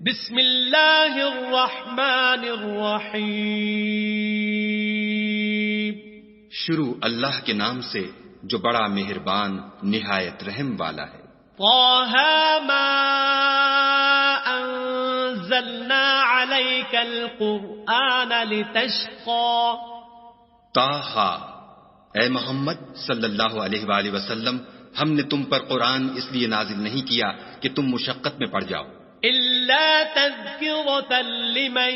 بسم اللہ الرحمن الرحیم. شروع اللہ کے نام سے جو بڑا مہربان نہایت رحم والا ہے. طه ما انزلنا عليك القرآن لتشقى. طه، اے محمد صلی اللہ علیہ وآلہ وسلم، ہم نے تم پر قرآن اس لیے نازل نہیں کیا کہ تم مشقت میں پڑ جاؤ، إلا تذكرة لمن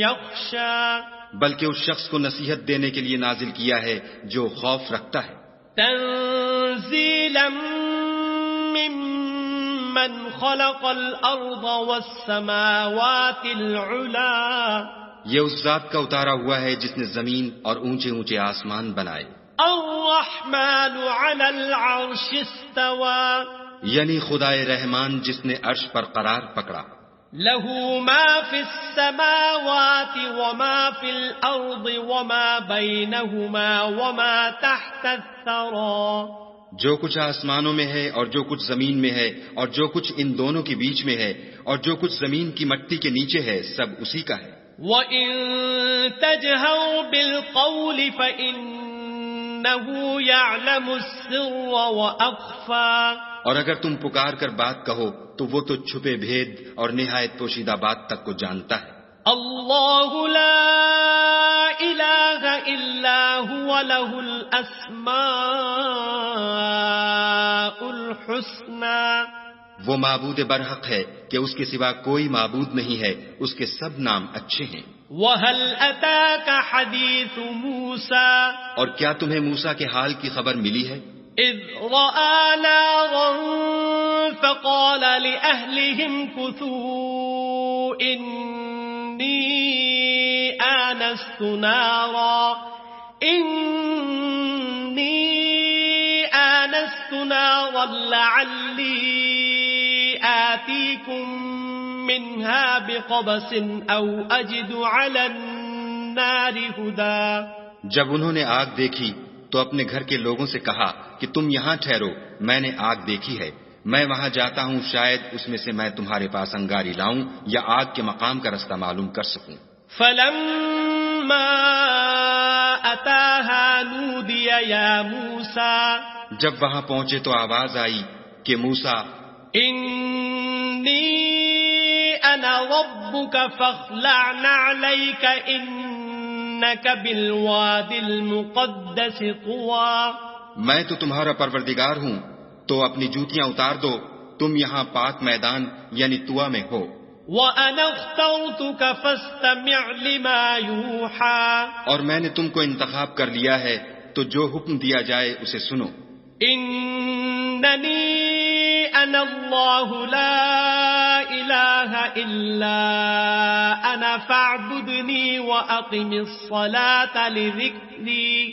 يخشى. بلکہ اس شخص کو نصیحت دینے کے لیے نازل کیا ہے جو خوف رکھتا ہے. تنزيلا ممن خلق الأرض والسماوات العلا. یہ اس ذات کا اتارا ہوا ہے جس نے زمین اور اونچے اونچے آسمان بنائے. الرحمن على العرش استوى. یعنی خدائے رحمان جس نے عرش پر قرار پکڑا. له ما في السماوات وما في الأرض وما بينهما وما تحت الثرى. جو کچھ آسمانوں میں ہے اور جو کچھ زمین میں ہے اور جو کچھ ان دونوں کے بیچ میں ہے اور جو کچھ زمین کی مٹی کے نیچے ہے، سب اسی کا ہے. وَإِن تَجْهَرْ بِالْقَوْلِ فَإِنَّهُ يَعْلَمُ السِّرَّ وَأَخْفَى. اور اگر تم پکار کر بات کہو تو وہ تو چھپے بھید اور نہایت پوشیدہ بات تک کو جانتا ہے. اللہ لا الہ الا هو له الاسماء الحسنى. وہ معبود برحق ہے کہ اس کے سوا کوئی معبود نہیں ہے، اس کے سب نام اچھے ہیں. وَهَلْ أَتَاكَ حَدِيثُ مُوسَى. اور کیا تمہیں موسیٰ کے حال کی خبر ملی ہے؟ إِذْ رَأَى نَارًا فَقَالَ لِأَهْلِهِمْ كُثُوا إِنِّي آنَسْتُ نَارًا لَعَلِّي آتِيكُم مِّنْهَا بِقَبَسٍ أَوْ أَجِدُ عَلَى النَّارِ هُدًى. جب انہوں نے آگ دیکھی تو اپنے گھر کے لوگوں سے کہا کہ تم یہاں ٹھہرو، میں نے آگ دیکھی ہے، میں وہاں جاتا ہوں، شاید اس میں سے میں تمہارے پاس انگاری لاؤں یا آگ کے مقام کا رستہ معلوم کر سکوں. فَلَمَّا أَتَاهَا نُودِيَ يَا مُوسَى. جب وہاں پہنچے تو آواز آئی کہ موسیٰ، إِنِّي أَنَا رَبُّكَ فَاخْلَعْ نَعْلَيْكَ إِنَّكَ بِالْوَادِ الْمُقَدَّسِ طُوًى. میں تو تمہارا پروردگار ہوں، تو اپنی جوتیاں اتار دو، تم یہاں پاک میدان یعنی طوا میں ہو. وَأَنَا اخْتَرْتُكَ فَاسْتَمِعْ لِمَا يُوحَى. اور میں نے تم کو انتخاب کر لیا ہے، تو جو حکم دیا جائے اسے سنو. إِنَّنِي أَنَا اللَّهُ لَا إِلَٰهَ إِلَّا أَنَا فَاعْبُدْنِي وَأَقِمِ الصَّلَاةَ لِذِكْرِي.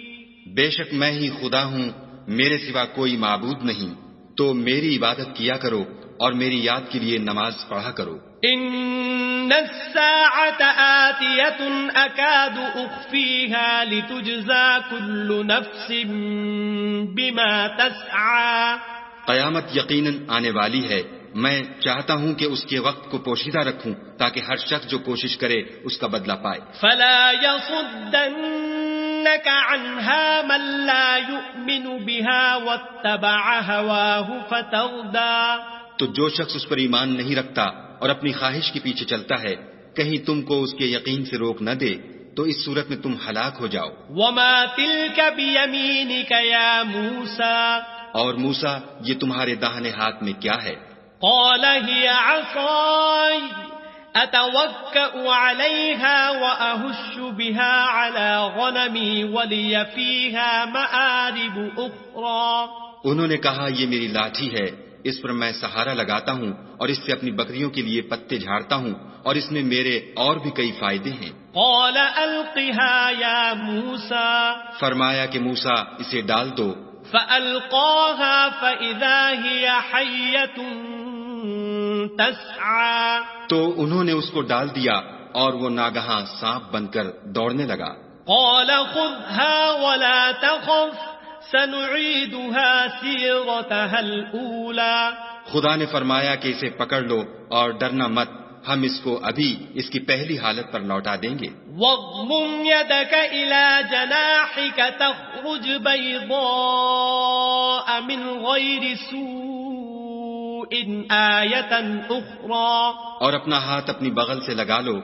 بے شک میں ہی خدا ہوں، میرے سوا کوئی معبود نہیں، تو میری عبادت کیا کرو اور میری یاد کے لیے نماز پڑھا کرو. إِنَّ السَّاعَةَ آتِيَةٌ أَكَادُ أُخْفِيهَا لِتُجْزَى كُلُّ نَفْسٍ بِمَا تَسْعَى. قیامت یقیناً آنے والی ہے، میں چاہتا ہوں کہ اس کے وقت کو پوشیدہ رکھوں تاکہ ہر شخص جو کوشش کرے اس کا بدلہ پائے. فَلَا يَصُدَّنَّكَ عَنْهَا مَن لَّا يُؤْمِنُ بِهَا وَاتَّبَعَ هَوَاهُ فَتَرْدَىٰ. تو جو شخص اس پر ایمان نہیں رکھتا اور اپنی خواہش کے پیچھے چلتا ہے، کہیں تم کو اس کے یقین سے روک نہ دے، تو اس صورت میں تم ہلاک ہو جاؤ. وَمَا تِلْكَ بِيَمِينِكَ يَا مُوسَىٰ. اور موسیٰ، یہ تمہارے داہنے ہاتھ میں کیا ہے؟ قَالَ هِيَ عَصَايَ أَتَوَكَّأُ عَلَيْهَا وَأَهُشُّ بِهَا عَلَىٰ غَنَمِي وَلِيَ فِيهَا مَآرِبُ أُخْرَىٰ. انہوں نے کہا یہ میری لاٹھی ہے، اس پر میں سہارا لگاتا ہوں اور اس سے اپنی بکریوں کے لیے پتے جھاڑتا ہوں اور اس میں میرے اور بھی کئی فائدے ہیں. قَالَ أَلْقِهَا يَا مُوسَىٰ. فرمایا کہ موسیٰ اسے ڈال دو. فَأَلْقَاهَا فَإِذَا هِيَ حَيَّةٌ تَسْعَىٰ. تو انہوں نے اس کو ڈال دیا اور وہ ناگہاں سانپ بن کر دوڑنے لگا. قَالَ خُذْهَا وَلَا تَخَفْ سَنُعِيدُهَا سِيرَتَهَا الْأُولَىٰ. خدا نے فرمایا کہ اسے پکڑ لو اور ڈرنا مت، ہم اس کو ابھی اس کی پہلی حالت پر لوٹا دیں گے۔ واضمم يدك إلى جناحك تخرج بيضاء من غير سوء آية أخرى، اور اپنا ہاتھ اپنی بغل سے لگا لو،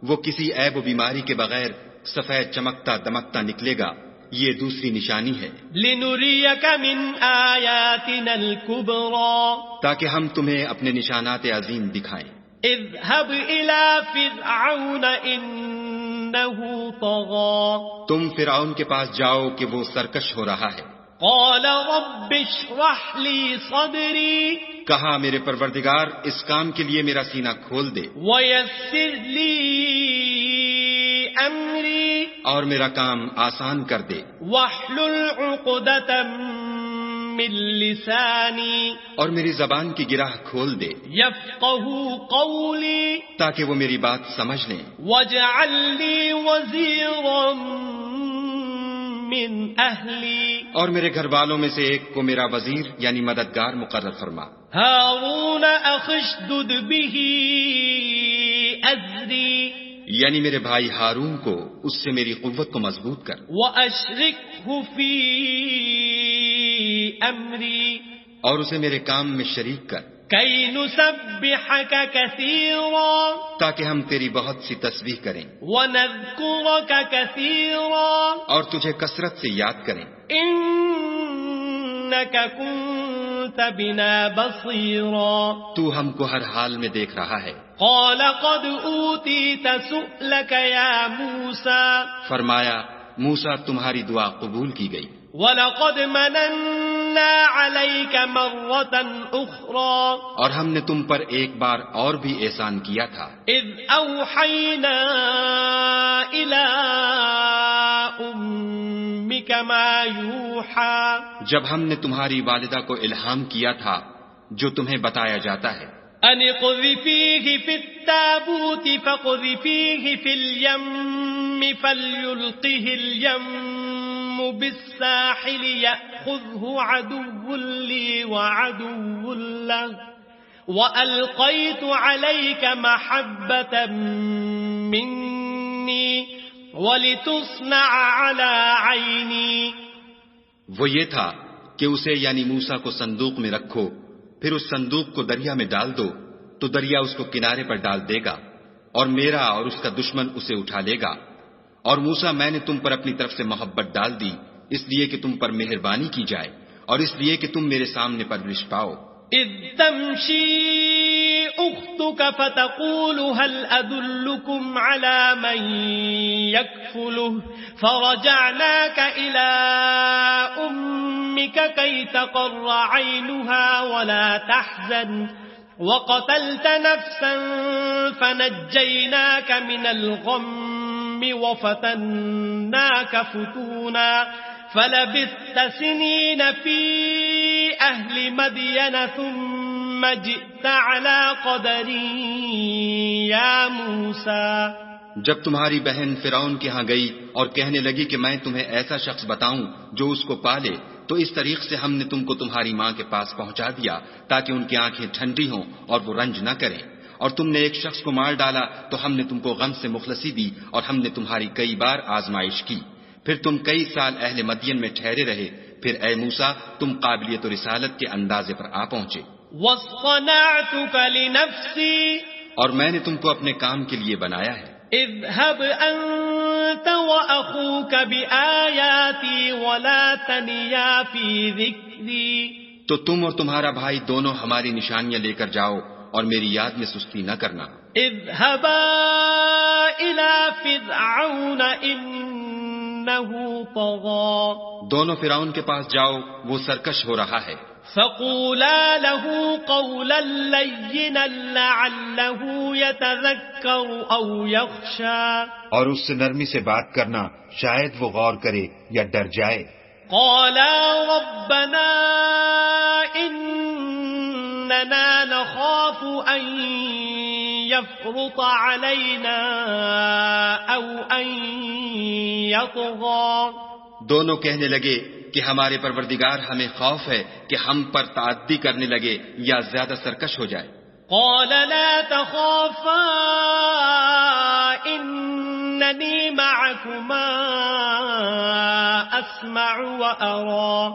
وہ کسی عیب و بیماری کے بغیر سفید چمکتا دمکتا نکلے گا، یہ دوسری نشانی ہے۔ لنريك من آياتنا الكبرى، تاکہ ہم تمہیں اپنے نشانات عظیم دکھائیں۔ اذهب إلى فرعون إنه طغى، تم فرعون کے پاس جاؤ کہ وہ سرکش ہو رہا ہے۔ قال رب اشرح لي صدري کہا میرے پروردگار اس کام کے لیے میرا سینہ کھول دے ويسر لي أمري اور میرا کام آسان کر دے، واحلل عقدة من لساني اور میری زبان کی گرہ کھول دے يفقهوا قولي تاکہ وہ میری بات سمجھ لیں۔ واجعل لي وزيرا من أهلي اور میرے گھر والوں میں سے ایک کو میرا وزیر یعنی مددگار مقرر فرما۔ هارون أخي اشدد به أزري یعنی میرے بھائی ہارون کو اس سے میری قوت کو مضبوط کر، وأشركه في أمري اور اسے میرے کام میں شریک کر، كي نسبحك كثيرا تاکہ ہم تیری بہت سی تسبیح کریں ونذكرك كثيرا اور تجھے کثرت سے یاد کریں، إنك كنت بنا بصيرا تو ہم کو ہر حال میں دیکھ رہا ہے۔ قال قد أوتيت سؤلك يا موسى فرمایا موسیٰ تمہاری دعا قبول کی گئی، وَلَقَدْ مَنَنَّا عَلَيْكَ مَرَّةً أُخْرَى اور ہم نے تم پر ایک بار اور بھی احسان کیا تھا، إِذْ أَوْحَيْنَا إِلَىٰ أُمِّكَ مَا يُوحَىٰ جب ہم نے تمہاری والدہ کو الہام کیا تھا جو تمہیں بتایا جاتا ہے، أَنِ اقْذِفِيهِ فِي التَّابُوتِ فَاقْذِفِيهِ فِي الْيَمِّ فَلْيُلْقِهِ الْيَمُّ بِالسَّاحِلِ يَأْخُذْهُ عَدُوٌّ لِّي وَعَدُوٌّ لَّهُ وَأَلْقَيْتُ عَلَيْكَ مَحَبَّةً مِّنِّي وَلِتُصْنَعَ عَلَىٰ عَيْنِي۔ وہ یہ تھا کہ اسے یعنی موسیٰ کو صندوق میں رکھو، پھر اس صندوق کو دریا میں ڈال دو تو دریا اس کو کنارے پر ڈال دے گا، اور میرا اور اس کا دشمن اسے اٹھا لے گا۔ اور موسیٰ میں نے تم پر اپنی طرف سے محبت ڈال دی، اس لیے کہ تم پر مہربانی کی جائے اور اس لیے کہ تم میرے سامنے پرورش پاؤ۔ إذ تمشي أختك فتقول هل أدلكم على من يكفله فرجعناك إلى أمك كي تقر عينها ولا تحزن وقتلت نفسا فنجيناك من الغم وفتناك فتونا فلبثت سنين في أهل مدين ثم جئت على قدر يا موسى۔ جب تمہاری بہن فرعون کے ہاں گئی اور کہنے لگی کہ میں تمہیں ایسا شخص بتاؤں جو اس کو پالے، تو اس طریق سے ہم نے تم کو تمہاری ماں کے پاس پہنچا دیا تاکہ ان کی آنکھیں ٹھنڈی ہوں اور وہ رنج نہ کریں، اور تم نے ایک شخص کو مار ڈالا تو ہم نے تم کو غم سے مخلصی دی اور ہم نے تمہاری کئی بار آزمائش کی، پھر تم کئی سال اہل مدین میں ٹھہرے رہے، پھر اے موسیٰ تم قابلیت و رسالت کے اندازے پر آ پہنچے۔ وَاصْطَنَعْتُكَ لِنَفْسِي اور میں نے تم کو اپنے کام کے لیے بنایا ہے، اذهب أنت وأخوك بآياتي ولا تنيا في ذكري۔ تو تم اور تمہارا بھائی دونوں ہماری نشانیاں لے کر جاؤ اور میری یاد میں سستی نہ کرنا۔ اذهبا إلى فرعون إنه طغى۔ دونوں فرعون کے پاس جاؤ، وہ سرکش ہو رہا ہے۔ فقولا له قولا لينا لعله يتذكر أو يخشى۔ اور اس سے نرمی سے بات کرنا، شاید وہ غور کرے یا ڈر جائے۔ قالا ربنا إننا نخاف أن يفرط علينا أو أن يطغى۔ دونوں کہنے لگے کہ کہ ہمارے پروردگار ہمیں خوف ہے کہ ہم پر تعدی کرنے لگے یا زیادہ سرکش ہو جائے۔ قال لا تخافا إنني معكما أسمع وأرى۔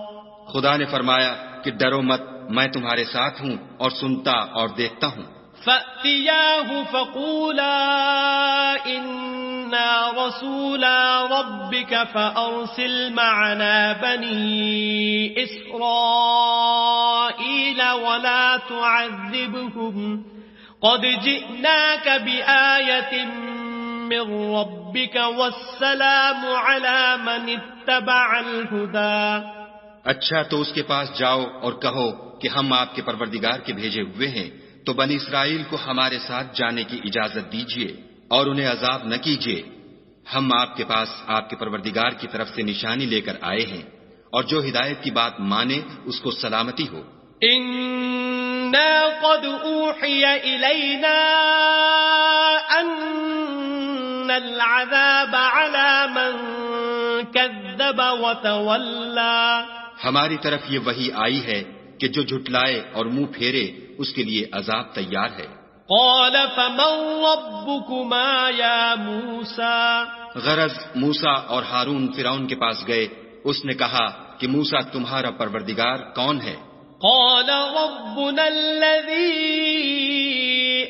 خدا نے فرمایا کہ ڈرو مت، میں تمہارے ساتھ ہوں اور سنتا اور دیکھتا ہوں۔ فَأْتِيَاهُ فَقُولَا إِنَّا رَسُولَا رَبِّكَ فَأَرْسِلْ مَعَنَا بَنِي إِسْرَائِيلَ وَلَا تُعَذِّبْهُمْ قَدْ جِئْنَاكَ بِآيَةٍ مِّن رَّبِّكَ وَالسَّلَامُ عَلَى مَنِ اتَّبَعَ الْهُدَى۔ اچھا تو اس کے پاس جاؤ اور کہو کہ ہم آپ کے پروردگار کے بھیجے ہوئے ہیں، تو بنی اسرائیل کو ہمارے ساتھ جانے کی اجازت دیجیے اور انہیں عذاب نہ کیجیے۔ ہم آپ کے پاس آپ کے پروردگار کی طرف سے نشانی لے کر آئے ہیں، اور جو ہدایت کی بات مانے اس کو سلامتی ہو۔ إِنَّا قَدْ أُوحِيَ إِلَيْنَا أَنَّ الْعَذَابَ عَلَى مَنْ كَذَّبَ وَتَوَلَّى۔ ہماری طرف یہ وحی آئی ہے کہ جو جھٹلائے اور منہ پھیرے اس کے لیے عذاب تیار ہے۔ قال فمن ربكما يا موسى؟ غرض موسیٰ اور ہارون فرعون کے پاس گئے، اس نے کہا کہ موسیٰ تمہارا پروردگار کون ہے؟ قال ربنا الذي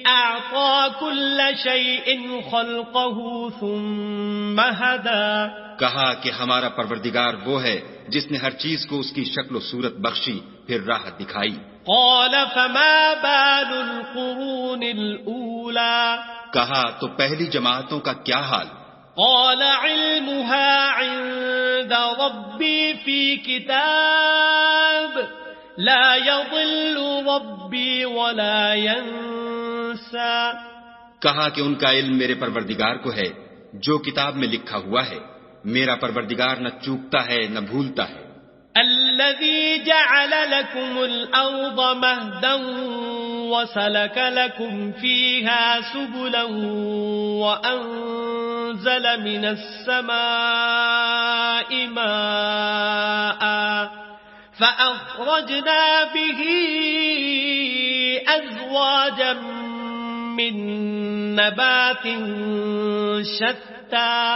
أعطى كل شيء خلقه ثم هدى۔ کہا کہ ہمارا پروردگار وہ ہے جس نے ہر چیز کو اس کی شکل و صورت بخشی پھر راہ دکھائی۔ قال فما بال القرون الأولى؟ کہا تو پہلی جماعتوں کا کیا حال؟ قال علمها عند ربي في كتاب لا يضل ربي ولا ينسى۔ کہا کہ ان کا علم میرے پروردگار کو ہے، جو کتاب میں لکھا ہوا ہے، میرا پروردگار نہ چوکتا ہے نہ بھولتا ہے۔ الذي جعل لكم الأرض مهدا وسلك لكم فيها سبلا وأنزل من السماء ماء فأخرجنا به أزواجا من نبات شتى۔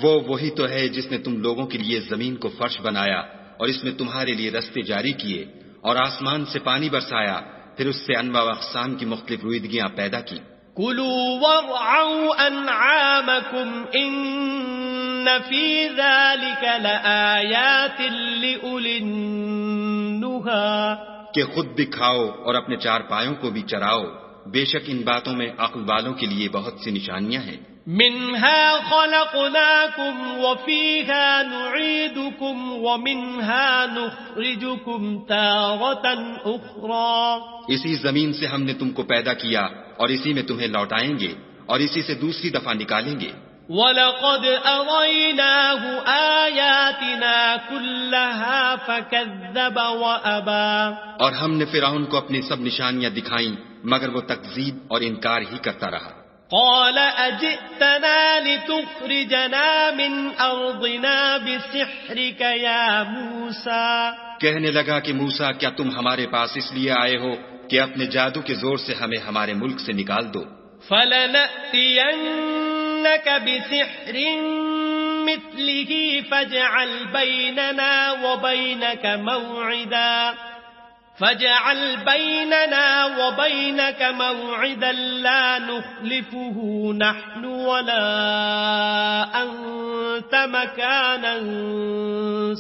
وہی تو ہے جس نے تم لوگوں کے لیے زمین کو فرش بنایا اور اس میں تمہارے لیے رستے جاری کیے اور آسمان سے پانی برسایا، پھر اس سے انواع و اقسام کی مختلف رویدگیاں پیدا کی۔ کلوا وارعوا انعامکم ان فی ذلک لآیات لأولی النہی۔ کہ خود بھی کھاؤ اور اپنے چار پایوں کو بھی چراؤ، بے شک ان باتوں میں عقل والوں کے لیے بہت سی نشانیاں ہیں۔ منها خلقناكم وفيها نعيدكم ومنها نخرجكم تارة أخرى۔ اسی زمین سے ہم نے تم کو پیدا کیا اور اسی میں تمہیں لوٹائیں گے اور اسی سے دوسری دفعہ نکالیں گے۔ وَلَقَدْ أَرَيْنَاهُ آيَاتِنَا كُلَّهَا فَكَذَّبَ وَأَبَى۔ اور ہم نے فرعون کو اپنی سب نشانیاں دکھائیں مگر وہ تکذیب اور انکار ہی کرتا رہا۔ قال أجئتنا لتخرجنا من أرضنا بسحرك يا موسى۔ کہنے لگا کہ موسیٰ کیا تم ہمارے پاس اس لیے آئے ہو کہ اپنے جادو کے زور سے ہمیں ہمارے ملک سے نکال دو؟ فلنأتينك بسحر مثله فاجعل بيننا وبينك موعدا لا نخلفه نحن ولا أنت مكانا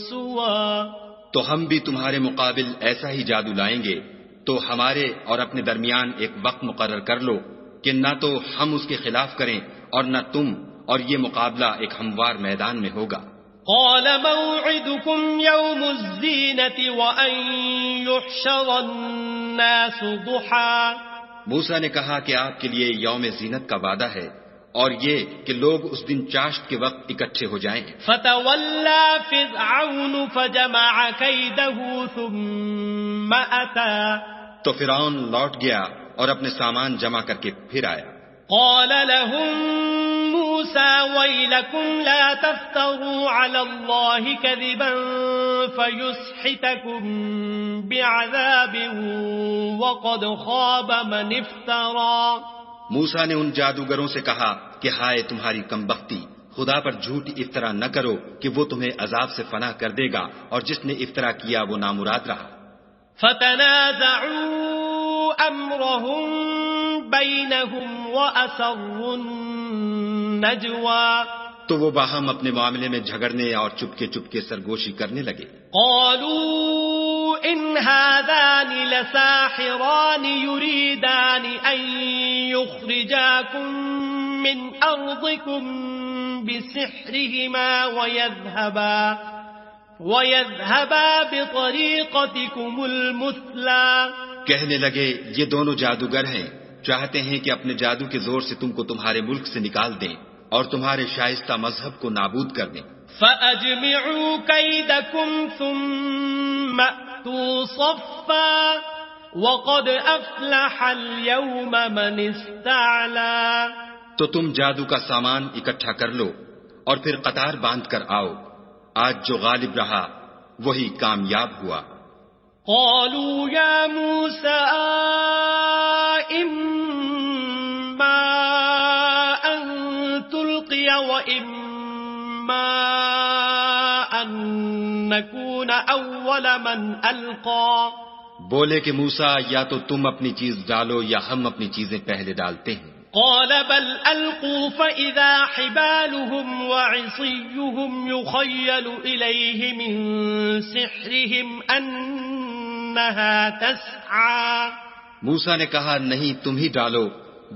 سوى۔ تو ہم بھی تمہارے مقابل ایسا ہی جادو لائیں گے، تو ہمارے اور اپنے درمیان ایک وقت مقرر کر لو کہ نہ تو ہم اس کے خلاف کریں اور نہ تم، اور یہ مقابلہ ایک ہموار میدان میں ہوگا۔ قال موعدكم يوم الزينة وأن يحشر الناس ضحى۔ موسیٰ نے کہا کہ آپ کے لیے یوم زینت کا وعدہ ہے اور یہ کہ لوگ اس دن چاشت کے وقت اکٹھے ہو جائیں۔ فتولى فرعون فجمع كيده ثم أتى۔ تو فرعون لوٹ گیا اور اپنے سامان جمع کر کے پھر آیا۔ قال لهم موسى موسى ويلكم لا تفتروا على الله كذبا فيسحتكم بعذاب وقد خاب من افترى. موسیٰ نے ان جادوگروں سے کہا کہ ہائے تمہاری کمبختی، خدا پر جھوٹ افطرا نہ کرو کہ وہ تمہیں عذاب سے فنا کر دے گا، اور جس نے افطرا کیا وہ نامراد رہا. فتنازعوا امرهم بينهم واسروا النجوى. تو وہ باہم اپنے معاملے میں جھگڑنے اور چپکے چپکے سرگوشی کرنے لگے. قالوا ان هذان لساحران يريدان ان يخرجاكم من ارضكم بسحرهما ويذهبا بطريقتكم المثلى. کہنے لگے یہ دونوں جادوگر ہیں، چاہتے ہیں کہ اپنے جادو کے زور سے تم کو تمہارے ملک سے نکال دیں اور تمہارے شائستہ مذہب کو نابود کر دیں. فَأَجْمِعُوا كَيْدَكُمْ ثُمَّ أْتُوا صَفًّا وَقَدْ أَفْلَحَ الْيَوْمَ مَنِ اسْتَعْلَى. تو تم جادو کا سامان اکٹھا کر لو اور پھر قطار باندھ کر آؤ، آج جو غالب رہا وہی کامیاب ہوا. قالوا يا موسى إما أن تلقي وإما أن نكون أول من ألقى. بولے کہ موسیٰ یا تو تم اپنی چیز ڈالو یا ہم اپنی چیزیں پہلے ڈالتے ہیں. قال بل ألقوا فإذا حبالهم وعصيهم يخيل إليه من سحرهم أنها تسعى. موسیٰ نے کہا نہیں تم ہی ڈالو.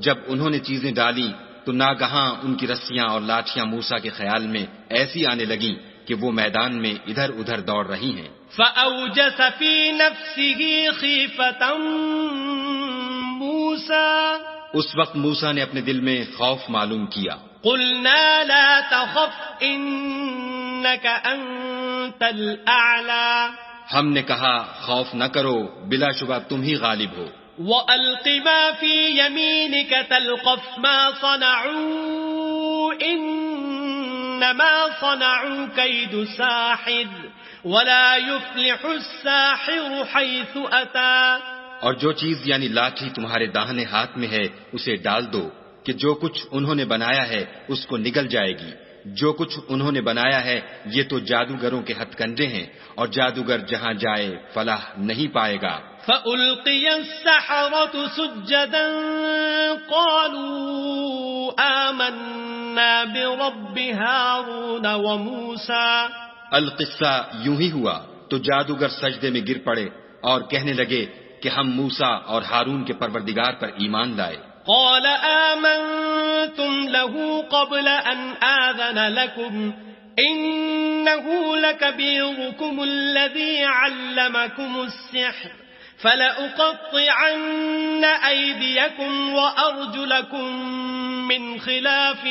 جب انہوں نے چیزیں ڈالی تو ناگہاں ان کی رسیاں اور لاٹھیاں موسیٰ کے خیال میں ایسی آنے لگیں کہ وہ میدان میں ادھر ادھر دوڑ رہی ہیں. فأوجس في نفسه خيفة موسى. اس وقت موسیٰ نے اپنے دل میں خوف معلوم کیا. قلنا لا تخف إنك أنت الأعلى. ہم نے کہا خوف نہ کرو، بلا شبہ تم ہی غالب ہو. وَأَلْقِ مَا فِي يَمِينِكَ تَلْقَفْ مَا صَنَعُوا إِنَّمَا صَنَعُوا كَيْدُ سَاحِرٍ وَلَا يُفْلِحُ السَّاحِرُ حَيْثُ أَتَى. اور جو چیز یعنی لاٹھی تمہارے داہنے ہاتھ میں ہے اسے ڈال دو کہ جو کچھ انہوں نے بنایا ہے اس کو نگل جائے گی. جو کچھ انہوں نے بنایا ہے یہ تو جادوگروں کے ہتھ کنڈے ہیں، اور جادوگر جہاں جائے فلاح نہیں پائے گا. فَأُلْقِيَ السَّحَرَةُ سُجَّدًا قَالُوا آمَنَّا بِرَبِّ هَارُونَ وَمُوسَى. القصہ یوں ہی ہوا تو جادوگر سجدے میں گر پڑے اور کہنے لگے کہ ہم موسیٰ اور ہارون کے پروردگار پر ایمان لائے. قال آمنتم له قبل أن آذن لكم إنه لكبيركم الذي علمكم السحر فلأقطعن أيديكم وأرجلكم من خلاف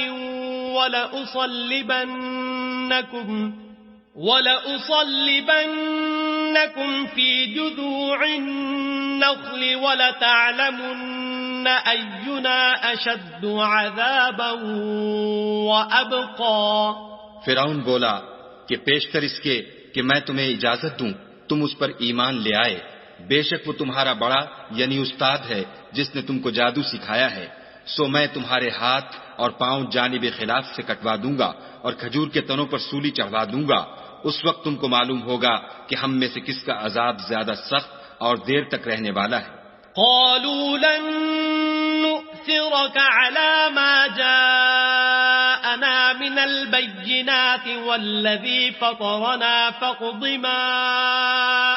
ولأصلبنكم في جذوع النخل ولتعلمن أينا أشد عذابا وأبقى. فرعون بولا کہ پیشتر اس کے کہ میں تمہیں اجازت دوں تم اس پر ایمان لے آئے، بے شک وہ تمہارا بڑا یعنی استاد ہے جس نے تم کو جادو سکھایا ہے. سو میں تمہارے ہاتھ اور پاؤں جانب خلاف سے کٹوا دوں گا اور کھجور کے تنوں پر سولی چڑھوا دوں گا. اس وقت تم کو معلوم ہوگا کہ ہم میں سے کس کا عذاب زیادہ سخت اور دیر تک رہنے والا ہے. قالوا لن نؤثرك على ما جاءنا من البينات والذي فطرنا فاقض ما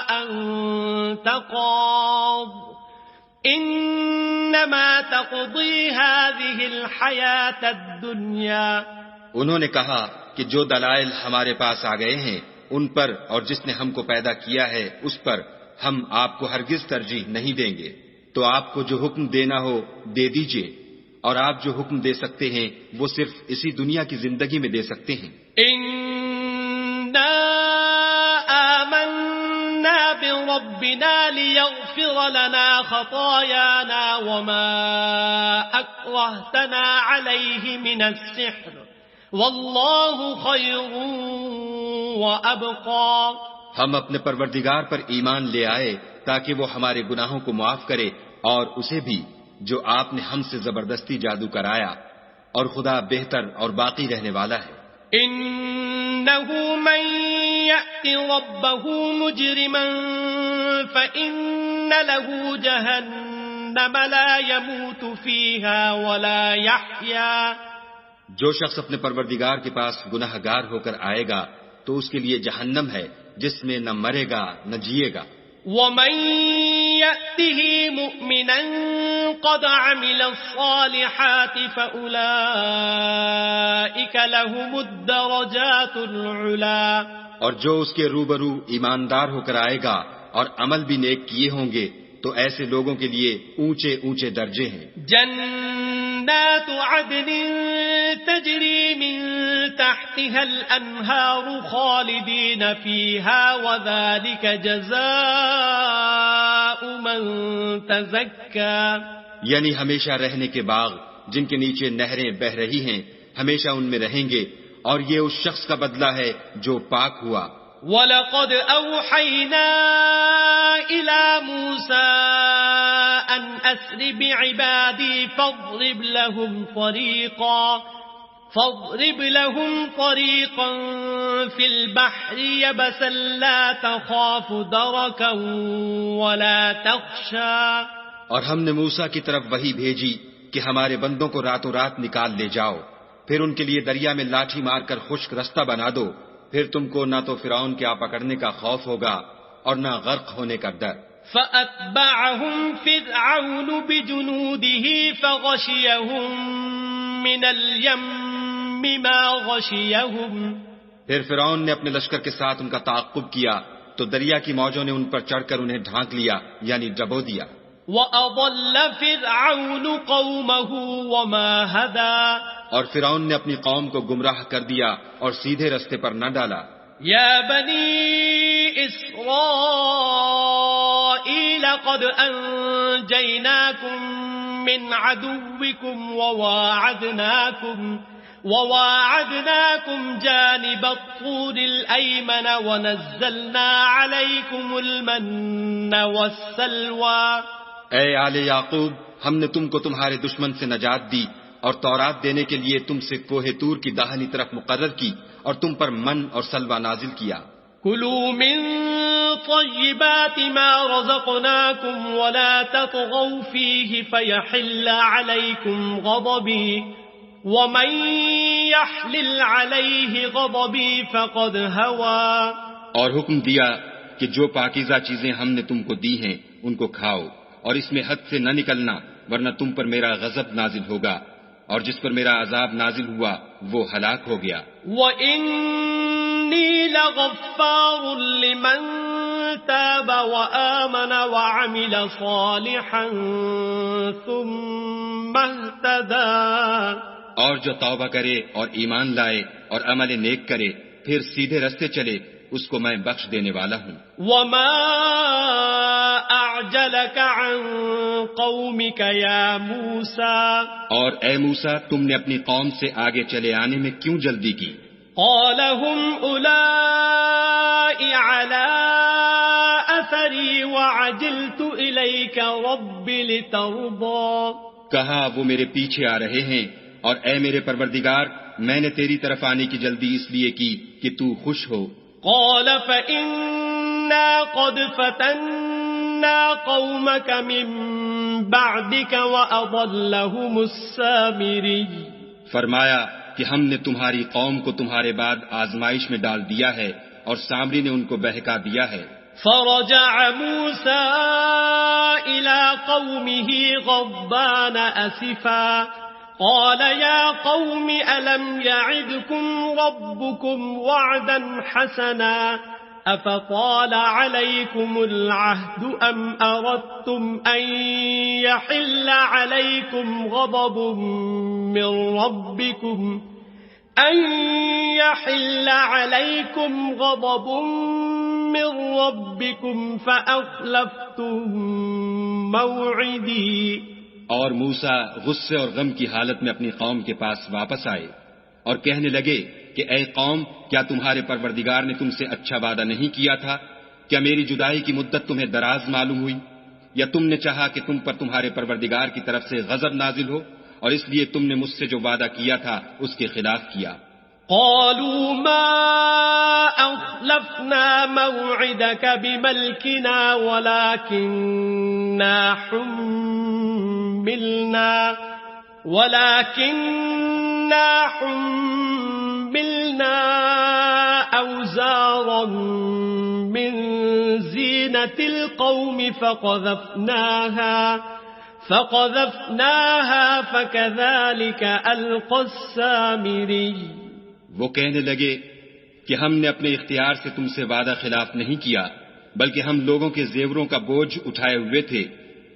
أنت قاض إنما تقضي هذه الحياة الدنيا. انہوں نے کہا کہ جو دلائل ہمارے پاس آ گئے ہیں ان پر اور جس نے ہم کو پیدا کیا ہے اس پر ہم آپ کو ہرگز ترجیح نہیں دیں گے. تو آپ کو جو حکم دینا ہو دے دیجئے، اور آپ جو حکم دے سکتے ہیں وہ صرف اسی دنیا کی زندگی میں دے سکتے ہیں. اِنَّا آمَنَّا بِرَبِّنَا لِيَغْفِرَ لَنَا خَطَايَانَا وَمَا أَكْرَهْتَنَا عَلَيْهِ مِنَ السِّحْرِ واللہ خیر وابقا. ہم اپنے پروردگار پر ایمان لے آئے تاکہ وہ ہمارے گناہوں کو معاف کرے اور اسے بھی جو آپ نے ہم سے زبردستی جادو کرایا، اور خدا بہتر اور باقی رہنے والا ہے. انه من يأت ربه مجرما فإن له جهنم لا يموت فيها ولا يحيا. جو شخص اپنے پروردگار کے پاس گناہ گار ہو کر آئے گا تو اس کے لیے جہنم ہے جس میں نہ مرے گا نہ جیے گا. ومن يأته مؤمنا قد عمل الصالحات فأولئك لهم الدرجات العلا. اور جو اس کے روبرو ایماندار ہو کر آئے گا اور عمل بھی نیک کیے ہوں گے تو ایسے لوگوں کے لیے اونچے اونچے درجے ہیں. جنات عدن تجری من تحتها الانہار خالدین فیہا وذلک جزاء من تزکا. یعنی ہمیشہ رہنے کے باغ جن کے نیچے نہریں بہ رہی ہیں، ہمیشہ ان میں رہیں گے، اور یہ اس شخص کا بدلہ ہے جو پاک ہوا. وَلَقَدْ أَوْحَيْنَا إِلَى مُوسَىٰ أَنْ أَسْرِ بِعِبَادِي فَاضْرِبْ لَهُمْ طَرِيقًا فِي الْبَحْرِ يَبَسًا لَا تَخَافُ دَرَكًا وَلَا تَخْشَىٰ. اور ہم نے موسیٰ کی طرف وحی بھیجی کہ ہمارے بندوں کو راتوں رات نکال لے جاؤ، پھر ان کے لیے دریا میں لاٹھی مار کر خشک رستہ بنا دو، پھر تم کو نہ تو فرعون کے آ پکڑنے کا خوف ہوگا اور نہ غرق ہونے کا ڈر. فَأَتْبَعَهُمْ فِرْعَوْنُ بِجُنُودِهِ فَغَشِيَهُمْ مِنَ الْيَمِّ مَا غَشِيَهُمْ. پھر فرعون نے اپنے لشکر کے ساتھ ان کا تعاقب کیا تو دریا کی موجوں نے ان پر چڑھ کر انہیں ڈھانک لیا، یعنی ڈبو دیا. وَأَضَلَّ فِرْعَوْنُ قَوْمَهُ وَمَا هَدَىٰ. اور فرعون نے اپنی قوم کو گمراہ کر دیا اور سیدھے رستے پر نہ ڈالا. یا بنی اسرائیل قد انجیناکم من عدوکم وواعدناکم جانب الطور الایمن ونزلنا علیکم المن والسلوى. اے آل یعقوب، ہم نے تم کو تمہارے دشمن سے نجات دی اور تورات دینے کے لیے تم سے کوہ طور کی داہنی طرف مقرر کی اور تم پر من اور سلوہ نازل کیا. کلوا من طیبات ما رزقناکم ولا تطغوا فیہ فیحل علیکم غضبی ومن یحلل علیہ غضبی فقد ہوا. اور حکم دیا کہ جو پاکیزہ چیزیں ہم نے تم کو دی ہیں ان کو کھاؤ، اور اس میں حد سے نہ نکلنا ورنہ تم پر میرا غضب نازل ہوگا، اور جس پر میرا عذاب نازل ہوا وہ ہلاک ہو گیا. وَإِنِّي لَغَفَّارٌ لِمَن تَابَ وَآمَنَ وَعَمِلَ صَالِحًا ثُمَّ اهْتَدَىٰ. اور جو توبہ کرے اور ایمان لائے اور عمل نیک کرے پھر سیدھے رستے چلے اس کو میں بخش دینے والا ہوں. وَمَا أَعْجَلَكَ عَن قَوْمِكَ يَا مُوسَىٰ. اور اے موسیٰ، تم نے اپنی قوم سے آگے چلے آنے میں کیوں جلدی کی؟ قَالَ هُمْ أُولَاءِ عَلَىٰ أَثَرِي وَعَجِلْتُ إِلَيْكَ رَبِّ لِتَرْضَىٰ. کہا وہ میرے پیچھے آ رہے ہیں، اور اے میرے پروردگار، میں نے تیری طرف آنے کی جلدی اس لیے کی کہ تو خوش ہو. قال فإنا قد فتنا قومك من بعدك وأضلهم السامري. فرمایا کہ ہم نے تمہاری قوم کو تمہارے بعد آزمائش میں ڈال دیا ہے اور سامری نے ان کو بہکا دیا ہے. فرجع موسى إلى قومه غضبان أسفا قال يا قوم ألم يعدكم ربكم وعدا حسنا أفطال عليكم العهد أم أردتم أن يحل عليكم غضب من ربكم فأخلفتم موعدي. اور موسیٰ غصے اور غم کی حالت میں اپنی قوم کے پاس واپس آئے اور کہنے لگے کہ اے قوم، کیا تمہارے پروردگار نے تم سے اچھا وعدہ نہیں کیا تھا؟ کیا میری جدائی کی مدت تمہیں دراز معلوم ہوئی؟ یا تم نے چاہا کہ تم پر تمہارے پروردگار کی طرف سے غضب نازل ہو، اور اس لیے تم نے مجھ سے جو وعدہ کیا تھا اس کے خلاف کیا؟ قالوا ما أخلفنا موعدك بملكنا ولكننا حملنا أوزارا من زينة القوم فقذفناها فكذلك ألقى السامري. وہ کہنے لگے کہ ہم نے اپنے اختیار سے تم سے وعدہ خلاف نہیں کیا، بلکہ ہم لوگوں کے زیوروں کا بوجھ اٹھائے ہوئے تھے،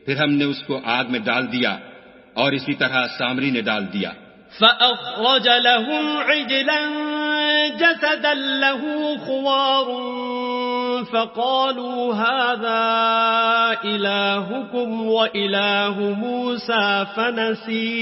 پھر ہم نے اس کو آگ میں ڈال دیا، اور اسی طرح سامری نے ڈال دیا. فأخرج لهم عجلا جسدا له خوار فقالوا هذا إلهكم وإله موسى فنسي.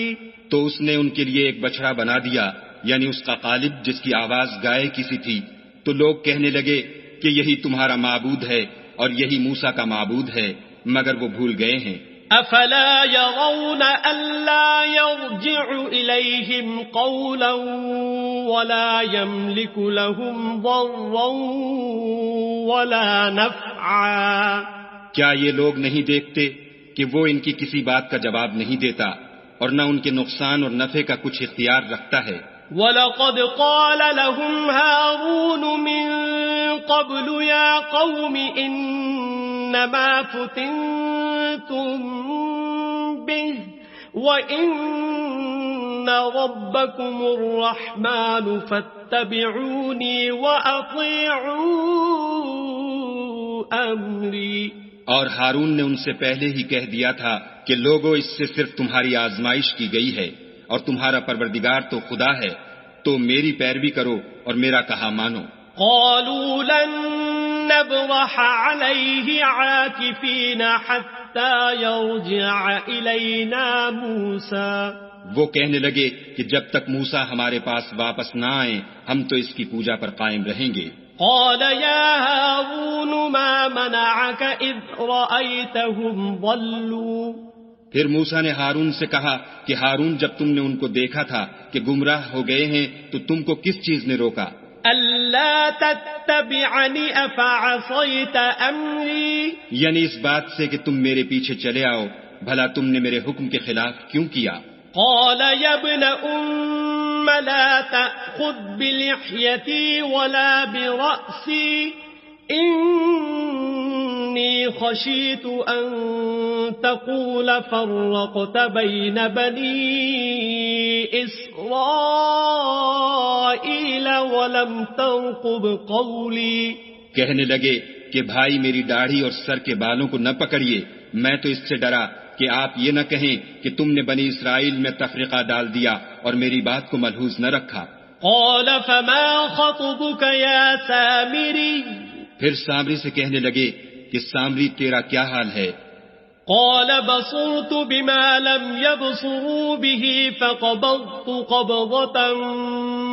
تو اس نے ان کے لیے ایک بچڑا بنا دیا، یعنی اس کا قالب جس کی آواز گائے کی سی تھی. تو لوگ کہنے لگے کہ یہی تمہارا معبود ہے اور یہی موسیٰ کا معبود ہے، مگر وہ بھول گئے ہیں. افلا يرون الا يرجع اليهم قولا ولا يملك لهم ضرا ولا نفعا. کیا یہ لوگ نہیں دیکھتے کہ وہ ان کی کسی بات کا جواب نہیں دیتا اور نہ ان کے نقصان اور نفع کا کچھ اختیار رکھتا ہے؟ وَلَقَدْ قَالَ لَهُمْ هَارُونُ مِنْ قَبْلُ يَا قَوْمِ إِنَّمَا فُتِنْتُمْ بِهِ وَإِنَّ رَبَّكُمُ الرَّحْمَنُ فَاتَّبِعُونِي وَأَطِيعُوا أَمْرِي. اور ہارون نے ان سے پہلے ہی کہہ دیا تھا کہ لوگو، اس سے صرف تمہاری آزمائش کی گئی ہے، اور تمہارا پروردگار تو خدا ہے، تو میری پیروی کرو اور میرا کہا مانو. قالوا لن نبرح عليه عاكفين حتى يرجع إلينا موسى. وہ کہنے لگے کہ جب تک موسیٰ ہمارے پاس واپس نہ آئیں ہم تو اس کی پوجا پر قائم رہیں گے. قال يا هارون ما منعك إذ رأيتهم ضلوا. پھر موسیٰ نے ہارون سے کہا کہ ہارون، جب تم نے ان کو دیکھا تھا کہ گمراہ ہو گئے ہیں تو تم کو کس چیز نے روکا؟ ألا تتبعني أفعصيت أمري. یعنی اس بات سے کہ تم میرے پیچھے چلے آؤ، بھلا تم نے میرے حکم کے خلاف کیوں کیا؟ قال يا ابن أم لا تأخذ بلحيتي ولا برأسي إني خشيت أن تقول فرقت بين بني إسرائيل ولم ترقب قولي. کہنے لگے کہ بھائی میری داڑھی اور سر کے بالوں کو نہ پکڑیے، میں تو اس سے ڈرا کہ آپ یہ نہ کہیں کہ تم نے بنی اسرائیل میں تفرقہ ڈال دیا اور میری بات کو ملحوظ نہ رکھا. قال فما خطبك يا سامري. پھر سامری سے کہنے لگے کہ سامری تیرا کیا حال ہے؟ قال بصرت بما لم يبصروا به فقبضت قبضة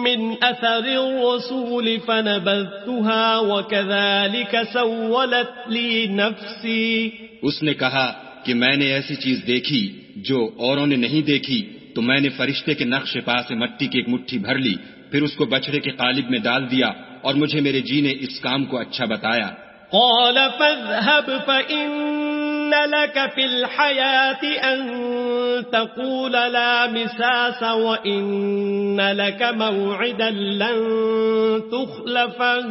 من أثر الرسول فنبذتها وكذلك سولت لي نفسي. اس نے کہا کہ میں نے ایسی چیز دیکھی جو اوروں نے نہیں دیکھی، تو میں نے فرشتے کے نقش پا سے مٹی کی ایک مٹھی بھر لی، پھر اس کو بچڑے کے قالب میں ڈال دیا، اور مجھے میرے جی نے اس کام کو اچھا بتایا. قال فاذهب فإن لك في الحياة أن تقول لا مساس وإن لك موعدا لن تخلفه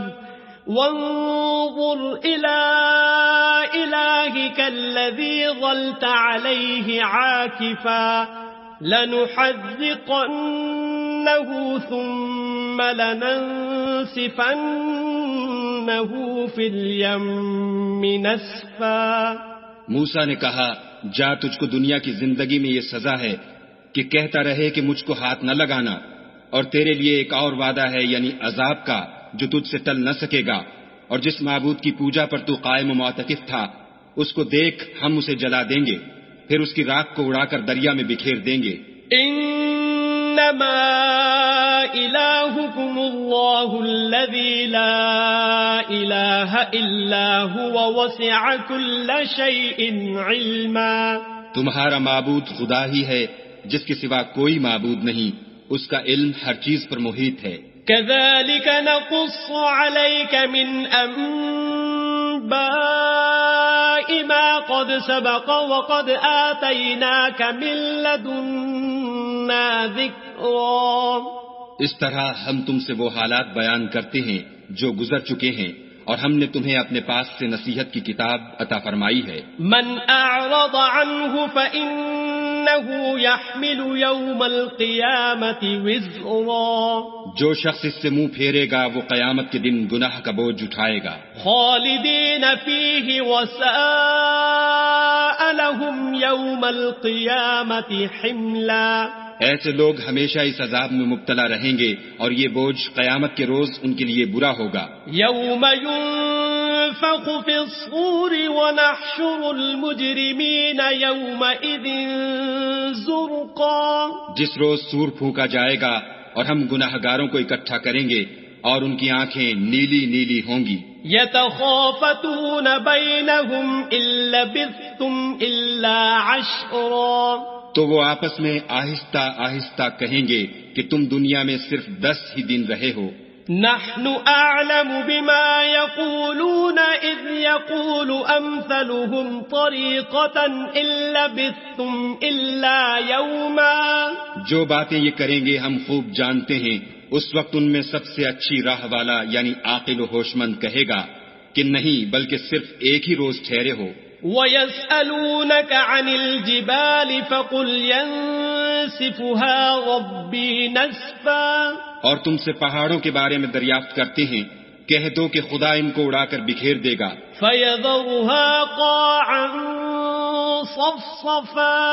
وانظر إلى إلهك الذي ظلت عليه عاكفا لنحرقنه ثم لننسفنه في اليم نسفا. موسیٰ نے کہا جا، تجھ کو دنیا کی زندگی میں یہ سزا ہے کہ کہتا رہے کہ مجھ کو ہاتھ نہ لگانا، اور تیرے لیے ایک اور وعدہ ہے، یعنی عذاب کا، جو تجھ سے ٹل نہ سکے گا. اور جس معبود کی پوجا پر تو قائم و معتکف تھا اس کو دیکھ، ہم اسے جلا دیں گے، پھر اس کی راکھ کو اڑا کر دریا میں بکھیر دیں گے. انما إلهكم الله الذي لا إله إلا هو وسع كل شيء علما. تمہارا معبود خدا ہی ہے جس کے سوا کوئی معبود نہیں، اس کا علم ہر چیز پر محیط ہے. كذلك نقص عليك من أنباء ما قد سبق وقد آتيناك من لدنا ذكرا. اس طرح ہم تم سے وہ حالات بیان کرتے ہیں جو گزر چکے ہیں، اور ہم نے تمہیں اپنے پاس سے نصیحت کی کتاب عطا فرمائی ہے. من أعرض عنه فإنه يحمل يوم القيامة وزرا. جو شخص اس سے منہ پھیرے گا وہ قیامت کے دن گناہ کا بوجھ اٹھائے گا. خالدين فيه وساء لهم يوم القيامة حملا. ایسے لوگ ہمیشہ اس عذاب میں مبتلا رہیں گے اور یہ بوجھ قیامت کے روز ان کے لیے برا ہوگا. يوم ينفخ في الصور ونحشر المجرمين يومئذ زرقا. جس روز سور پھونکا جائے گا اور ہم گناہگاروں کو اکٹھا کریں گے اور ان کی آنکھیں نیلی نیلی ہوں گی. يتخافتون بينهم إن لبثتم إلا عشرا. تو وہ آپس میں آہستہ آہستہ کہیں گے کہ تم دنیا میں صرف 10 ہی دن رہے ہو. نحن أعلم بما يقولون إذ يقول أمثلهم طريقة إن لبثتم إلا يوما. جو باتیں یہ کریں گے ہم خوب جانتے ہیں. اس وقت ان میں سب سے اچھی راہ والا یعنی عاقل و ہوش مند کہے گا کہ نہیں بلکہ صرف ایک ہی روز ٹھہرے ہو. وَيَسْأَلُونَكَ عَنِ الْجِبَالِ فَقُلْ يَنسِفُهَا رَبِّي نَسْفًا. اور تم سے پہاڑوں کے بارے میں دریافت کرتے ہیں، کہہ دو کہ خدا ان کو اڑا کر بکھیر دے گا. فَيَذَرُهَا قَاعًا صَفْصَفًا.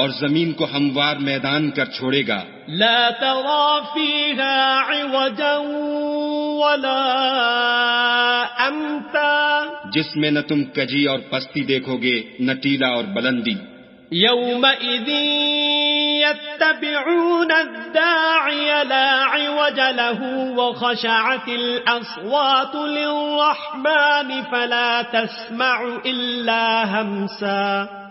اور زمین کو ہموار میدان کر چھوڑے گا. لَا تَرَى فِيهَا عِوَجًا وَلَا أَمْتًا. جس میں نہ تم کجی اور پستی دیکھو گے نہ ٹیلا اور بلندی. يَوْمَئِذٍ يَتَّبِعُونَ الدَّاعِيَ لَا عِوَجَ لَهُ وَخَشَعَتِ الْأَصْوَاتُ لِلرَّحْمَنِ فَلَا تَسْمَعُ إِلَّا هَمْسًا.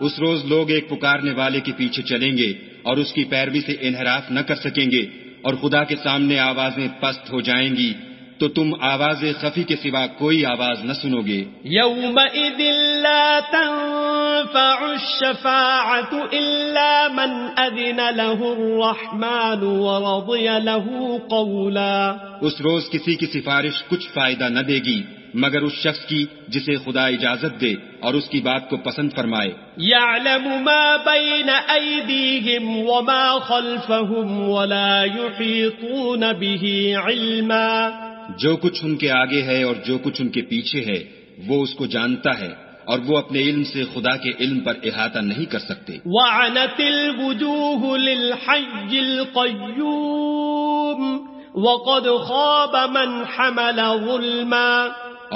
اس روز لوگ ایک پکارنے والے کے پیچھے چلیں گے اور اس کی پیروی سے انحراف نہ کر سکیں گے، اور خدا کے سامنے آوازیں پست ہو جائیں گی تو تم آواز خفی کے سوا کوئی آواز نہ سنو گے. يَوْمَئِذٍ لَا تَنفَعُ الشَّفَاعَةُ إِلَّا مَنْ أَذِنَ لَهُ الرَّحْمَنُ وَرَضِيَ لَهُ قَوْلًا. اس روز کسی کی سفارش کچھ فائدہ نہ دے گی مگر اس شخص کی جسے خدا اجازت دے اور اس کی بات کو پسند فرمائے. يَعْلَمُ مَا بَيْنَ أَيْدِيهِمْ وَمَا خَلْفَهُمْ وَلَا يُحِيطُونَ بِهِ عِلْمًا. جو کچھ ان کے آگے ہے اور جو کچھ ان کے پیچھے ہے وہ اس کو جانتا ہے، اور وہ اپنے علم سے خدا کے علم پر احاطہ نہیں کر سکتے. وَعَنَتِ الْوُجُوهُ لِلْحَيِّ الْقَيُّومِ وَقَدْ خَابَ مَنْ حَمَلَ ظُلْمًا.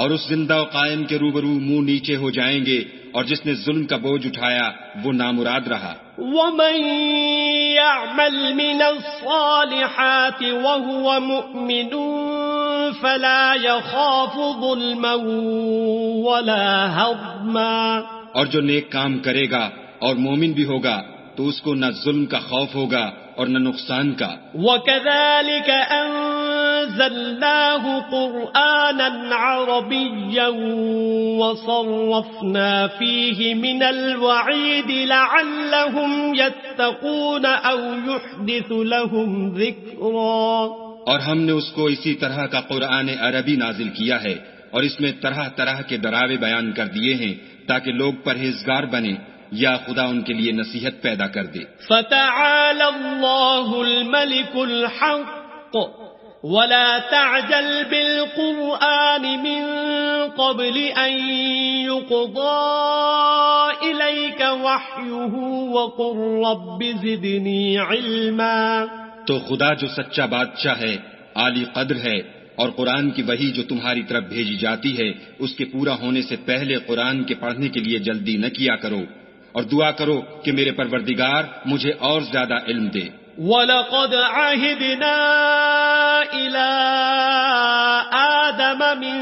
اور اس زندہ و قائم کے روبرو منہ نیچے ہو جائیں گے، اور جس نے ظلم کا بوجھ اٹھایا وہ نامراد رہا. وَمَن يَعْمَلْ مِنَ الصَّالِحَاتِ وَهُوَ مُؤْمِنٌ فَلَا يَخَافُ ظُلْمًا وَلَا هَضْمًا. اور جو نیک کام کرے گا اور مومن بھی ہوگا تو اس کو نہ ظلم کا خوف ہوگا اور نہ نقصان کا. وَكَذَلِكَ أَنزَلْنَاهُ قُرْآنًا عَرَبِيًّا وَصَرَّفْنَا فِيهِ مِنَ الْوَعِيدِ لَعَلَّهُمْ يَتَّقُونَ أَوْ يُحْدِثُ لَهُمْ ذِكْرًا. اور ہم نے اس کو اسی طرح کا قرآن عربی نازل کیا ہے اور اس میں طرح طرح کے ڈراوے بیان کر دیے ہیں تاکہ لوگ پرہیزگار بنیں یا خدا ان کے لیے نصیحت پیدا کر دے. فَتَعَالَى اللَّهُ الْمَلِكُ الْحَقُّ وَلَا تَعْجَلْ بِالْقُرْآنِ مِنْ قَبْلِ أَنْ يُقْضَى إِلَيْكَ وَحْيُهُ وَقُلْ رَبِّ زِدْنِي عِلْمًا. تو خدا جو سچا بادشاہ ہے، عالی قدر ہے، اور قرآن کی وحی جو تمہاری طرف بھیجی جاتی ہے اس کے پورا ہونے سے پہلے قرآن کے پڑھنے کے لیے جلدی نہ کیا کرو، اور دعا کرو کہ میرے پروردگار مجھے اور زیادہ علم دے. وَلَقَدْ عَهِدْنَا إِلَىٰ آدَمَ مِن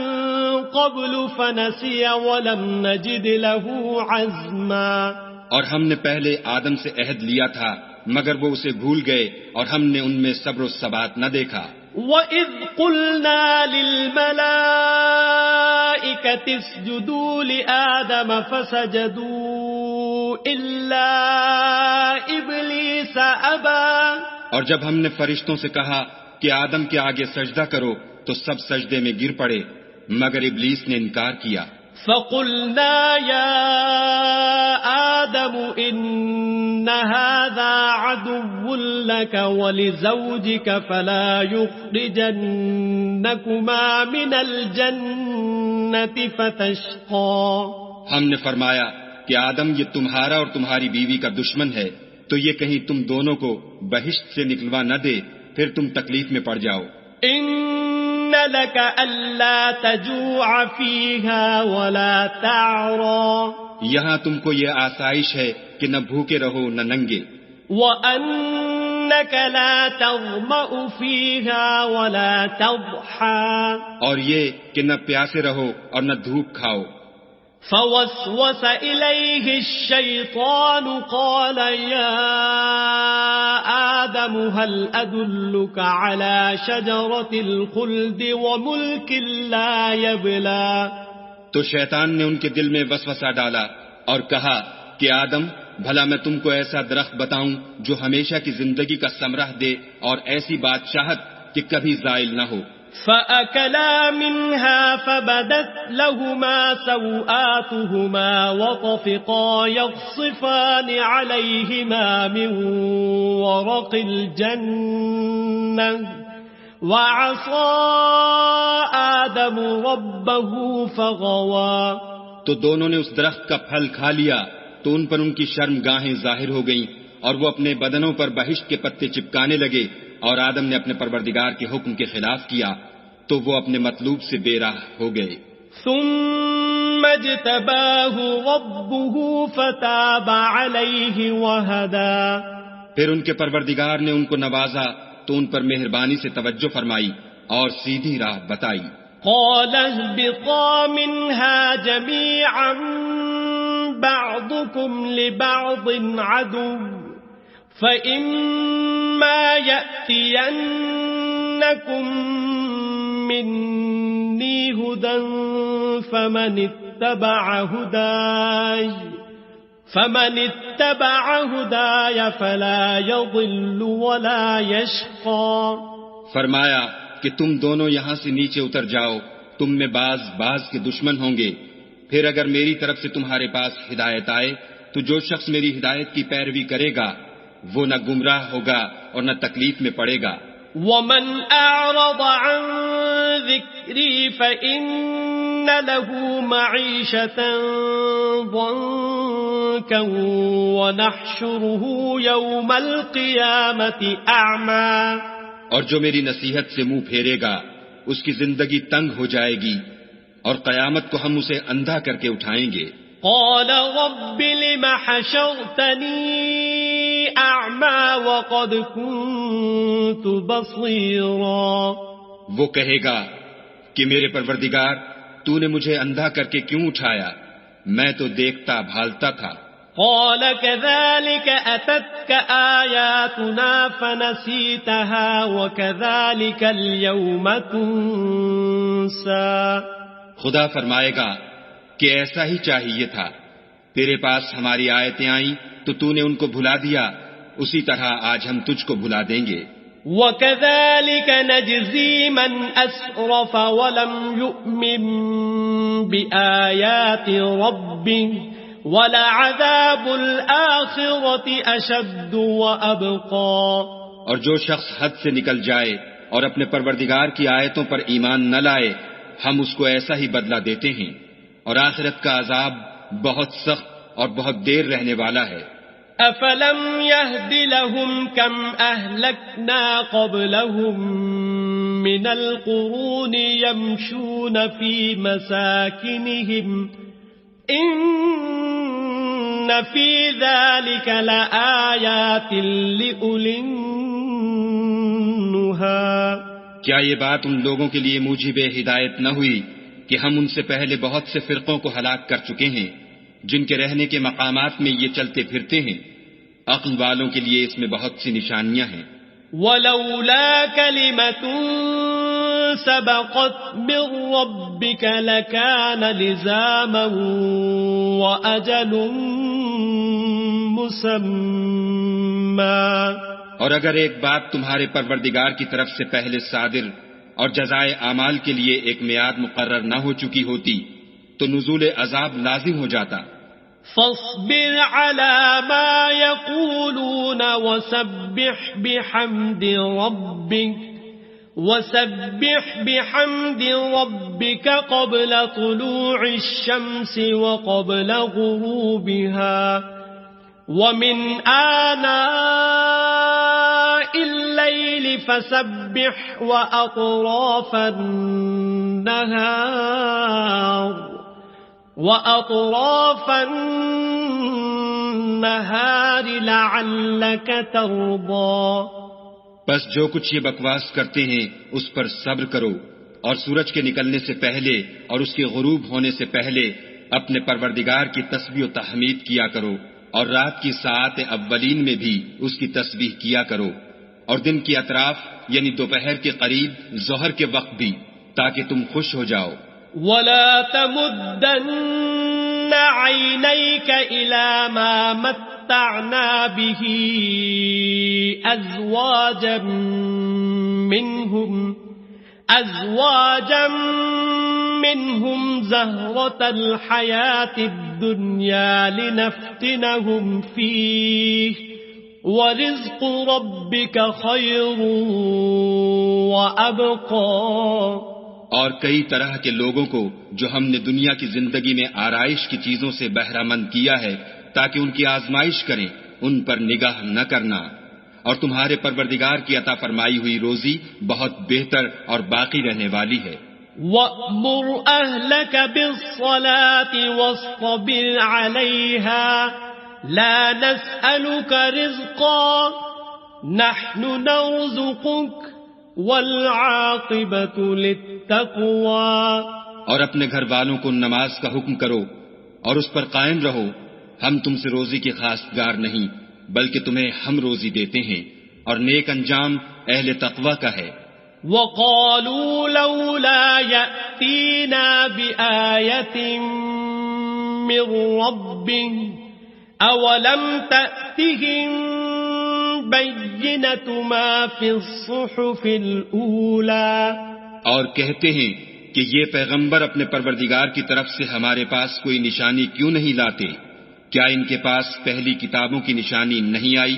قَبْلُ فَنَسِيَ وَلَمْ نَجِدْ لَهُ عَزْمًا. اور ہم نے پہلے آدم سے عہد لیا تھا مگر وہ اسے بھول گئے اور ہم نے ان میں صبر و ثبات نہ دیکھا. وَإِذْ قُلْنَا لِلْمَلَائِكَةِ اسْجُدُوا لِآدَمَ فَسَجَدُوا إِلَّا إِبْلِيسَ أَبَىٰ. اور جب ہم نے فرشتوں سے کہا کہ آدم کے آگے سجدہ کرو تو سب سجدے میں گر پڑے مگر ابلیس نے انکار کیا. فَقُلْنَا يَا آدَمُ إِنَّ هَذَا عَدُوٌّ لَكَ وَلِزَوْجِكَ فَلَا يُخْرِجَنَّكُمَا مِنَ الْجَنَّةِ فَتَشْقَىٰ. ہم نے فرمایا کہ آدم یہ تمہارا اور تمہاری بیوی کا دشمن ہے تو یہ کہیں تم دونوں کو بہشت سے نکلوا نہ دے پھر تم تکلیف میں پڑ جاؤ. إِنَّ لَكَ أَلَّا تَجُوعَ فِيهَا وَلَا تَعْرَىٰ. یہاں تم کو یہ آسائش ہے کہ نہ بھوکے رہو نہ ننگے. وَأَنَّكَ لَا تَظْمَأُ فِيهَا وَلَا تَضْحَىٰ. اور یہ کہ نہ پیاسے رہو اور نہ دھوپ کھاؤ. فوسوس إليه الشيطان قال يا آدم هل أدلك على شجرة الخلد وملك لا يبلى. تو شیطان نے ان کے دل میں وسوسہ ڈالا اور کہا کہ آدم بھلا میں تم کو ایسا درخت بتاؤں جو ہمیشہ کی زندگی کا ثمرہ دے اور ایسی بادشاہت کہ کبھی زائل نہ ہو. فَأَكَلَا مِنْهَا فَبَدَتْ لَهُمَا سَوْآتُهُمَا وَطَفِقَا يَخْصِفَانِ عَلَيْهِمَا مِنْ وَرَقِ الْجَنَّةِ وَعَصَىٰ آدَمُ رَبَّهُ فَغَوَىٰ. تو دونوں نے اس درخت کا پھل کھا لیا تو ان پر ان کی شرمگاہیں ظاہر ہو گئیں اور وہ اپنے بدنوں پر بہشت کے پتے چپکانے لگے اور آدم نے اپنے پروردگار کے حکم کے خلاف کیا تو وہ اپنے مطلوب سے بے راہ ہو گئے. ثم اجتباه ربه فتاب عليه وهدى. پھر ان کے پروردگار نے ان کو نوازا تو ان پر مہربانی سے توجہ فرمائی اور سیدھی راہ بتائی. قال اهبطا منها جميعا بعضكم لبعض عدو فَإِمَّا يَأْتِيَنَّكُم مِّنِّي هُدًى فَمَنِ اتَّبَعَ هُدَايَ فَلَا يَضِلُّ وَلَا يَشْقَىٰ. فرمایا کہ تم دونوں یہاں سے نیچے اتر جاؤ، تم میں بعض کے دشمن ہوں گے، پھر اگر میری طرف سے تمہارے پاس ہدایت آئے تو جو شخص میری ہدایت کی پیروی کرے گا وہ نہ گمراہ ہوگا اور نہ تکلیف میں پڑے گا. وَمَنْ أَعْرَضَ عَنْ ذِكْرِي فَإِنَّ لَهُ مَعِيشَةً ضَنكًا وَنَحْشُرُهُ يَوْمَ الْقِيَامَةِ أَعْمَى. اور جو میری نصیحت سے منہ پھیرے گا اس کی زندگی تنگ ہو جائے گی اور قیامت کو ہم اسے اندھا کر کے اٹھائیں گے. قال رب لم حشرتني أعمى وقد كنت بصيرا. وہ کہے گا کہ میرے پروردگار تو نے مجھے اندھا کر کے کیوں اٹھایا، میں تو دیکھتا بھالتا تھا. قال كذلك أتتك آياتنا فنسيتها وكذلك اليوم تنسى. خدا فرمائے گا کہ ایسا ہی چاہیے تھا، تیرے پاس ہماری آیتیں آئیں تو تو نے ان کو بھلا دیا، اسی طرح آج ہم تجھ کو بھلا دیں گے. وَكَذَلِكَ نَجْزِي مَنْ أَسْرَفَ وَلَمْ يُؤْمِنْ بِآيَاتِ رَبِّهِ وَلَعَذَابُ الْآخِرَةِ أَشَدُّ وَأَبْقَى. اور جو شخص حد سے نکل جائے اور اپنے پروردگار کی آیتوں پر ایمان نہ لائے ہم اس کو ایسا ہی بدلہ دیتے ہیں اور آخرت کا عذاب بہت سخت اور بہت دیر رہنے والا ہے. أَفَلَمْ يَهْدِ لَهُمْ كَمْ أَهْلَكْنَا قَبْلَهُمْ مِنَ الْقُرُونِ يَمْشُونَ فِي مَسَاكِنِهِمْ إِنَّ فِي ذَلِكَ لَآيَاتٍ لِأُولِي کیا یہ بات ان لوگوں کے لیے موجب ہدایت نہ ہوئی کہ ہم ان سے پہلے بہت سے فرقوں کو ہلاک کر چکے ہیں جن کے رہنے کے مقامات میں یہ چلتے پھرتے ہیں؟ عقل والوں کے لیے اس میں بہت سی نشانیاں ہیں۔ وَلَوْلَا كَلِمَةٌ سَبَقَتْ مِنْ رَبِّكَ لَكَانَ لِزَامًا وَأَجَلٌ مُّسَمًّى۔ اور اگر ایک بات تمہارے پروردگار کی طرف سے پہلے صادر اور جزائے اعمال کے لیے ایک میعاد مقرر نہ ہو چکی ہوتی تو نزول عذاب لازم ہو جاتا۔ فاصبر على ما يقولون وسبح بحمد ربك قبل طلوع الشمس وقبل غروبها ومن آناء الليل فسبح وأطراف النهار لعلك ترضى۔ بس جو کچھ یہ بکواس کرتے ہیں اس پر صبر کرو، اور سورج کے نکلنے سے پہلے اور اس کے غروب ہونے سے پہلے اپنے پروردگار کی تسبیح و تحمید کیا کرو، اور رات کی ساعات اولین میں بھی اس کی تسبیح کیا کرو، اور دن کی اطراف یعنی دوپہر کے قریب ظہر کے وقت بھی، تاکہ تم خوش ہو جاؤ۔ وَلَا تَمُدَّنَّ عَيْنَيْكَ إِلَى مَا مَتَّعْنَا بِهِ أَزْوَاجًا مِّنْهُمْ زَهْرَةَ الْحَيَاةِ الدُّنْيَا لِنَفْتِنَهُمْ فِيهِ وَرِزْقُ رَبِّكَ خَيْرٌ وَأَبْقَى۔ اور کئی طرح کے لوگوں کو جو ہم نے دنیا کی زندگی میں آرائش کی چیزوں سے بہرہ مند کیا ہے تاکہ ان کی آزمائش کریں، ان پر نگاہ نہ کرنا، اور تمہارے پروردگار کی عطا فرمائی ہوئی روزی بہت بہتر اور باقی رہنے والی ہے۔ وَأْمُرْ أَهْلَكَ بِالصَّلَاةِ وَاصْطَبِرْ عَلَيْهَا لَا نَسْأَلُكَ رِزْقًا نَحْنُ نَرْزُقُكَ وَالْعَاقِبَةُ لِلتَّقْوَى۔ اور اپنے گھر والوں کو نماز کا حکم کرو اور اس پر قائم رہو، ہم تم سے روزی کے خواستگار نہیں بلکہ تمہیں ہم روزی دیتے ہیں، اور نیک انجام اہل تقوی کا ہے۔ وَقَالُوا لَوْلَا يَأْتِينَا بِآيَةٍ مِّن رَّبِّهِ أَوَلَمْ تَأْتِهِم بَيِّنَةُ مَا فِي الصُّحُفِ الْأُولَى۔ اور کہتے ہیں کہ یہ پیغمبر اپنے پروردگار کی طرف سے ہمارے پاس کوئی نشانی کیوں نہیں لاتے؟ کیا ان کے پاس پہلی کتابوں کی نشانی نہیں آئی؟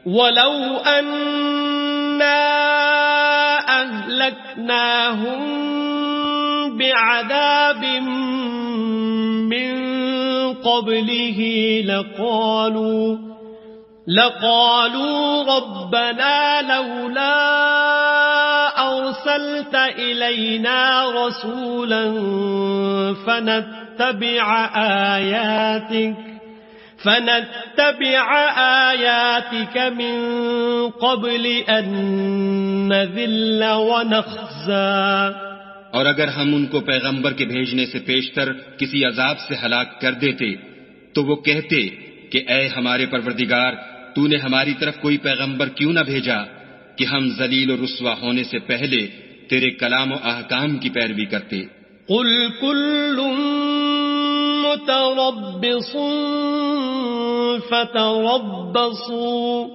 وَلَوْ أَنَّا أَهْلَكْنَاهُمْ بِعَذَابٍ مِّن قَبْلِهِ لَقَالُوا رَبَّنَا لَوْلَا أَرْسَلْتَ إِلَيْنَا رَسُولًا فَنَتَّبِعَ آيَاتِكَ مِن قَبْلِ أَن نَّذِلَّ وَنَخْزَىٰ۔ اور اگر ہم ان کو پیغمبر کے بھیجنے سے پیشتر کسی عذاب سے ہلاک کر دیتے تو وہ کہتے کہ اے ہمارے پروردگار، تو نے ہماری طرف کوئی پیغمبر کیوں نہ بھیجا کہ ہم ذلیل و رسوا ہونے سے پہلے تیرے کلام و احکام کی پیروی کرتے۔ قُلْ كُلٌّ مُتَرَبِّصٌ فَتَرَبَّصُوا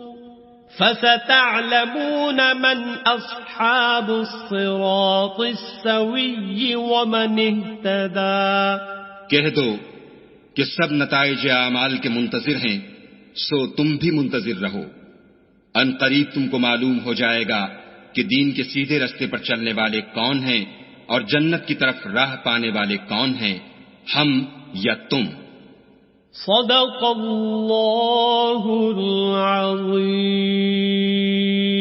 فَسَتَعْلَمُونَ مَنْ أَصْحَابُ الصِّرَاطِ السَّوِيِّ وَمَنِ اهْتَدَىٰ۔ کہہ دو کہ سب نتائج اعمال کے منتظر ہیں، سو تم بھی منتظر رہو، ان قریب تم کو معلوم ہو جائے گا کہ دین کے سیدھے رستے پر چلنے والے کون ہیں اور جنت کی طرف راہ پانے والے کون ہیں، ہم یا تم۔ صدق اللہ العظیم۔